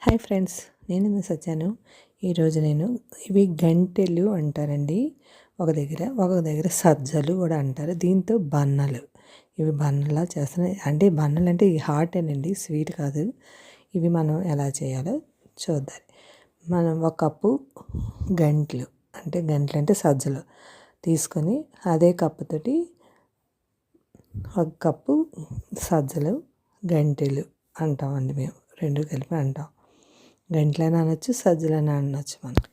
Hi friends, నేను మీ సత్యాను. ఈరోజు నేను ఇవి గంటెలు అంటారండి. ఒక దగ్గర సజ్జలు కూడా అంటారు. దీంతో బన్నలు, ఇవి బన్నలా చేస్తున్నాయి. అంటే బన్నలు అంటే ఈ హాటేనండి, స్వీట్ కాదు. ఇవి మనం ఎలా చేయాలో చూద్దాం. మనం ఒక కప్పు గంటలు అంటే సజ్జలు తీసుకొని అదే కప్పుతోటి ఒక కప్పు సజ్జలు గంటెలు అంటామండి. మేము రెండు కలిపి అంటాం. గంటలైనా అనొచ్చు, సజ్జలైనా అనొచ్చు. మనం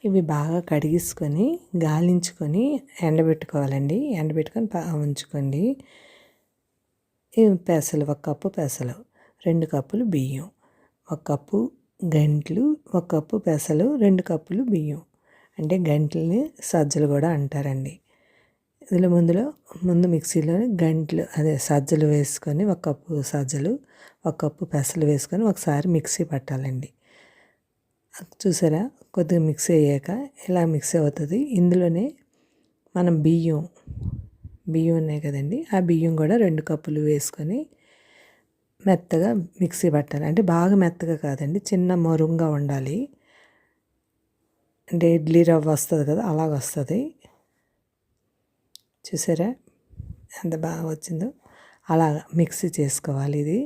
ఇవి బాగా కడిగించుకొని గాలించుకొని ఎండబెట్టుకోవాలండి. ఎండబెట్టుకొని ఉంచుకోండి. పెసలు, ఒక కప్పు పెసలు, 2 కప్పులు బియ్యం, ఒక కప్పు గంటలు, ఒక కప్పు పెసలు, 2 కప్పులు బియ్యం. అంటే గంటలని సజ్జలు కూడా అంటారండి. ఇందులో ముందు మిక్సీలో గంటలు సజ్జలు వేసుకొని, ఒక కప్పు సజ్జలు, ఒక కప్పు పెసలు వేసుకొని ఒకసారి మిక్సీ పట్టాలండి. చూసారా, కొద్దిగా మిక్సీ అయ్యాక ఇలా మిక్సీ అవుతుంది. ఇందులోనే మనం బియ్యం ఉన్నాయి కదండి, ఆ బియ్యం కూడా 2 కప్పులు వేసుకొని మెత్తగా మిక్సీ పట్టాలి. అంటే బాగా మెత్తగా కాదండి, చిన్న మరుంగా ఉండాలి. అంటే ఇడ్లీ రవ్వ వస్తుంది కదా, అలాగ వస్తుంది. చూసారా ఎంత బాగా వచ్చిందో. అలాగా మిక్సీ చేసుకోవాలి. ఇది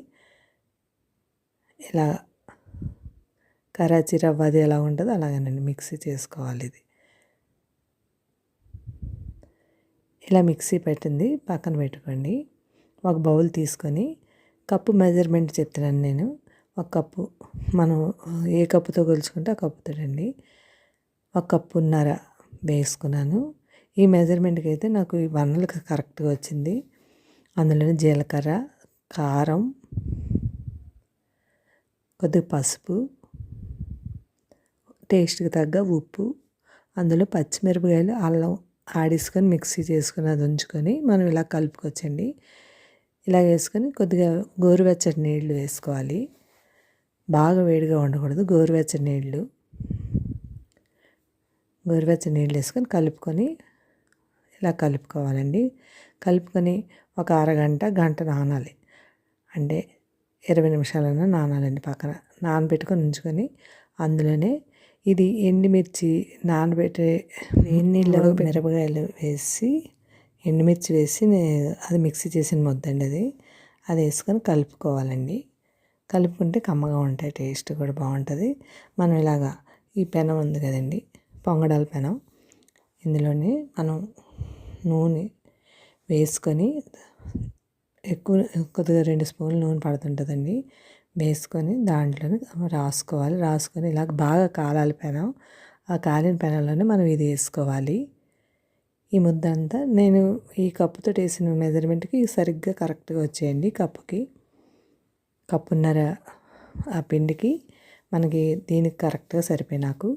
ఇలా కరాచీ రవ్వ అది ఎలా ఉంటుందో అలాగేనండి మిక్సీ చేసుకోవాలి. ఇది ఇలా మిక్సీ పెట్టింది పక్కన పెట్టుకోండి. ఒక బౌల్ తీసుకొని కప్పు మెజర్మెంట్ చెప్తున్నాను నేను. ఒక కప్పు మనం ఏ కప్పుతో కొలుచుకుంటే ఆ కప్పుతోనండి. 1.5 కప్పు వేసుకున్నాను. ఈ మెజర్మెంట్కి అయితే నాకు ఈ వన్నలకు కరెక్ట్గా వచ్చింది. అందులోనే జీలకర్ర, కారం, కొద్దిగా పసుపు, టేస్ట్కి తగ్గ ఉప్పు, అందులో పచ్చిమిరపకాయలు, అల్లం ఆడేసుకొని మిక్సీ చేసుకొని అది ఉంచుకొని మనం ఇలా కలుపుకోవచ్చండి. ఇలా వేసుకొని కొద్దిగా గోరువెచ్చటి నీళ్ళు వేసుకోవాలి. బాగా వేడిగా ఉండకూడదు, గోరువెచ్చటి నీళ్ళు వేసుకొని కలుపుకొని ఇలా కలుపుకోవాలండి. కలుపుకొని ఒక గంట నానాలి. అంటే 20 నిమిషాలైనా నానాలండి. పక్కన నానబెట్టుకొని ఉంచుకొని అందులోనే ఇది ఎండుమిర్చి నానబెట్టే నీళ్ళలో మిరపకాయలు వేసి, ఎండుమిర్చి వేసి అది మిక్సీ చేసిన ముద్దండి. అది వేసుకొని కలుపుకోవాలండి. కలుపుకుంటే కమ్మగా ఉంటాయి, టేస్ట్ కూడా బాగుంటుంది. మనం ఇలాగా ఈ పెనం ఉంది కదండి, పొంగడాల పెనం, ఇందులోనే మనం నూనె వేసుకొని కొద్దిగా 2 స్పూన్లు నూనె పడుతుంటుందండి. వేసుకొని దాంట్లోనే రాసుకొని ఇలా బాగా కాలాలి పెనం. ఆ కాలిన పెనంలోనే మనం ఇది వేసుకోవాలి. ఈ ముద్ద అంతా నేను ఈ కప్పుతో వేసిన మెజర్మెంట్కి సరిగ్గా కరెక్ట్గా వచ్చేయండి. కప్పున్నర ఆ పిండికి మనకి దీనికి కరెక్ట్గా సరిపోయి నాకు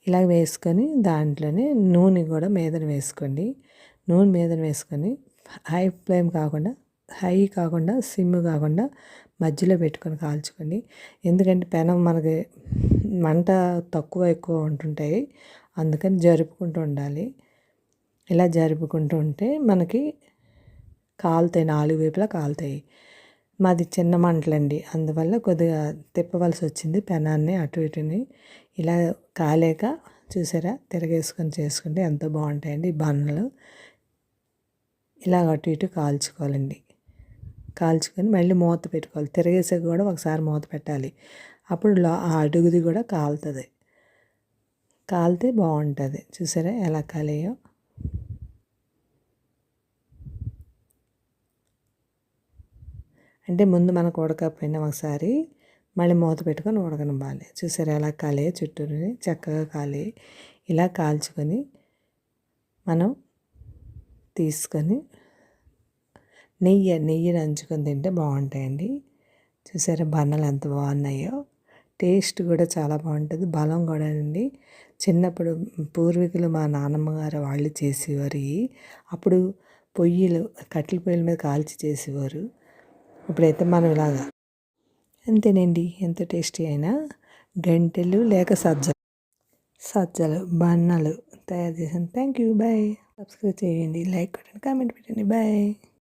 ఇలా వేసుకొని దాంట్లోనే నూనె కూడా మీదన వేసుకోండి. నూనె మీదన వేసుకొని హై కాకుండా సిమ్ కాకుండా మధ్యలో పెట్టుకొని కాల్చుకోండి. ఎందుకంటే పెనం మనకి మంట తక్కువ ఎక్కువ ఉంటుంటాయి, అందుకని జరుపుకుంటూ ఉండాలి. ఇలా జరుపుకుంటూ ఉంటే మనకి కాలుతాయి, 4 వైపులా కాలుతాయి. మాది చిన్న మంటలండి, అందువల్ల కొద్దిగా తిప్పవలసి వచ్చింది పెనాన్ని అటు ఇటుని. ఇలా కాలేక చూసారా, తిరగేసుకొని చేసుకుంటే ఎంతో బాగుంటాయండి ఈ బన్నలు. ఇలా అటు ఇటు కాల్చుకోవాలండి. కాల్చుకొని మళ్ళీ మూత పెట్టుకోవాలి. తిరగేసాక కూడా ఒకసారి మూత పెట్టాలి. అప్పుడు ఆ అడుగుది కూడా కాలితే బాగుంటుంది. చూసారా ఎలా కాలేయో. అంటే ముందు మనకు ఉడకపోయినా ఒకసారి మళ్ళీ మూత పెట్టుకొని ఉడకనివ్వాలి. చూసారా ఎలా కాలేయో, చుట్టూని చక్కగా కాలి. ఇలా కాల్చుకొని మనం తీసుకొని నెయ్యి నంచుకొని తింటే బాగుంటాయండి. చూసారా బన్నలు ఎంత బాగున్నాయో. టేస్ట్ కూడా చాలా బాగుంటుంది, బలం కూడా అండి. చిన్నప్పుడు పూర్వీకులు మా నాన్నమ్మ గారు వాళ్ళు చేసేవారు. అప్పుడు కట్టెల పొయ్యిల మీద కాల్చి చేసేవారు. ఇప్పుడైతే మనం ఇలాగా అంతేనండి. ఎంత టేస్టీ అయినా గంటెలు లేక సజ్జలు బన్నలు తయారు చేసాను. Thank you, bye. సబ్స్క్రైబ్ చేయండి, లైక్ కొట్టండి, కామెంట్ పెట్టండి. బాయ్.